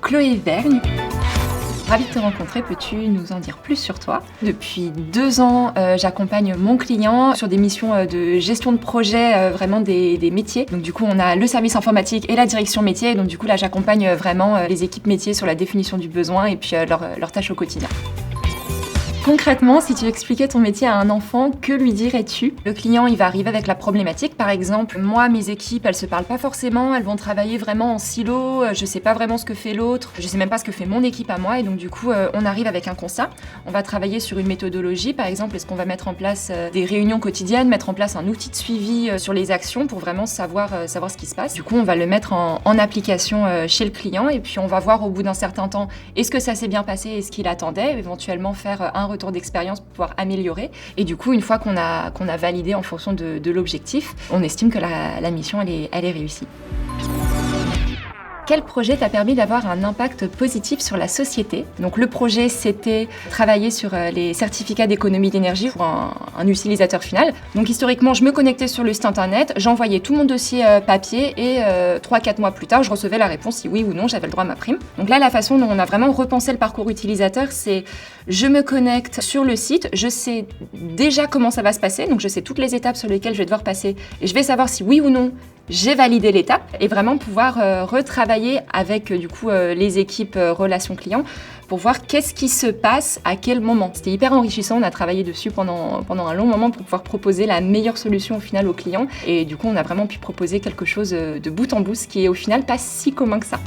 Chloé Vergne. Ravie de te rencontrer, peux-tu nous en dire plus sur toi? Depuis 2 ans, j'accompagne mon client sur des missions de gestion de projet, vraiment des métiers. Donc du coup, on a le service informatique et la direction métier. Donc du coup, là, j'accompagne vraiment les équipes métiers sur la définition du besoin et puis leurs tâches au quotidien. Concrètement, si tu expliquais ton métier à un enfant, que lui dirais-tu? Le client, il va arriver avec la problématique. Par exemple, moi, mes équipes, elles se parlent pas forcément, elles vont travailler vraiment en silo, je sais pas vraiment ce que fait l'autre, je sais même pas ce que fait mon équipe à moi, et donc du coup, on arrive avec un constat. On va travailler sur une méthodologie, par exemple, est-ce qu'on va mettre en place des réunions quotidiennes, mettre en place un outil de suivi sur les actions pour vraiment savoir ce qui se passe. Du coup, on va le mettre en application chez le client, et puis on va voir au bout d'un certain temps, est-ce que ça s'est bien passé, est-ce qu'il attendait, éventuellement faire un retour d'expérience pour pouvoir améliorer. Et du coup, une fois qu'on a validé en fonction de l'objectif, on estime que la mission, elle est réussie. Quel projet t'a permis d'avoir un impact positif sur la société? Donc le projet, c'était travailler sur les certificats d'économie d'énergie pour un utilisateur final. Donc historiquement, je me connectais sur le site internet, j'envoyais tout mon dossier papier et 3-4 mois plus tard, je recevais la réponse si oui ou non j'avais le droit à ma prime. Donc là, la façon dont on a vraiment repensé le parcours utilisateur, c'est je me connecte sur le site, je sais déjà comment ça va se passer, donc je sais toutes les étapes sur lesquelles je vais devoir passer et je vais savoir si oui ou non j'ai validé l'étape et vraiment pouvoir retravailler avec les équipes relations clients pour voir qu'est-ce qui se passe à quel moment. C'était hyper enrichissant, on a travaillé dessus pendant un long moment pour pouvoir proposer la meilleure solution au final aux clients et du coup on a vraiment pu proposer quelque chose de bout en bout, ce qui est au final pas si commun que ça.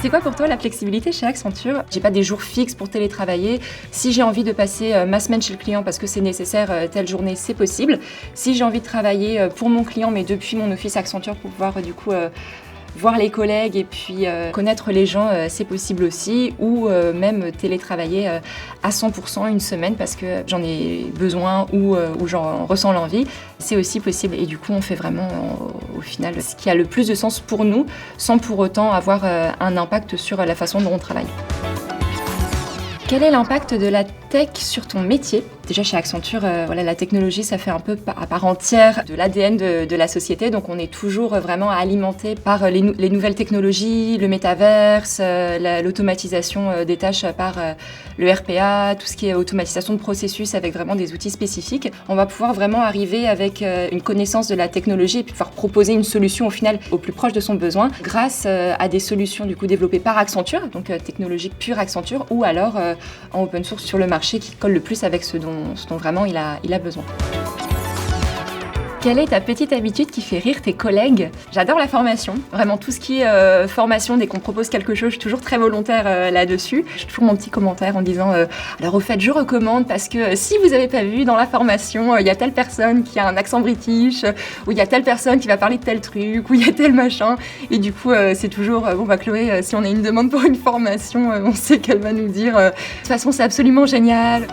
C'est quoi pour toi la flexibilité chez Accenture? J'ai pas des jours fixes pour télétravailler. Si j'ai envie de passer ma semaine chez le client parce que c'est nécessaire telle journée, c'est possible. Si j'ai envie de travailler pour mon client mais depuis mon office Accenture pour pouvoir voir les collègues et puis connaître les gens, c'est possible aussi. Ou même télétravailler à 100% une semaine parce que j'en ai besoin ou j'en ressens l'envie, c'est aussi possible. Et du coup, on fait vraiment au final ce qui a le plus de sens pour nous sans pour autant avoir un impact sur la façon dont on travaille. Quel est l'impact de la tech sur ton métier? Déjà chez Accenture, la technologie, ça fait un peu à part entière de l'ADN de la société. Donc on est toujours vraiment alimenté par les nouvelles technologies, le métaverse, l'automatisation des tâches par le RPA, tout ce qui est automatisation de processus avec vraiment des outils spécifiques. On va pouvoir vraiment arriver avec une connaissance de la technologie et puis pouvoir proposer une solution au final au plus proche de son besoin grâce à des solutions du coup développées par Accenture, donc technologique pure Accenture, ou alors en open source sur le marché qui colle le plus avec ce dont vraiment il a besoin. Quelle est ta petite habitude qui fait rire tes collègues? J'adore la formation, vraiment tout ce qui est formation, dès qu'on propose quelque chose, je suis toujours très volontaire là-dessus. J'ai toujours mon petit commentaire en disant alors au fait je recommande parce que si vous n'avez pas vu dans la formation, il y a telle personne qui a un accent british, ou il y a telle personne qui va parler de tel truc, ou il y a tel machin, et du coup c'est toujours Chloé, si on a une demande pour une formation, on sait qu'elle va nous dire de toute façon c'est absolument génial.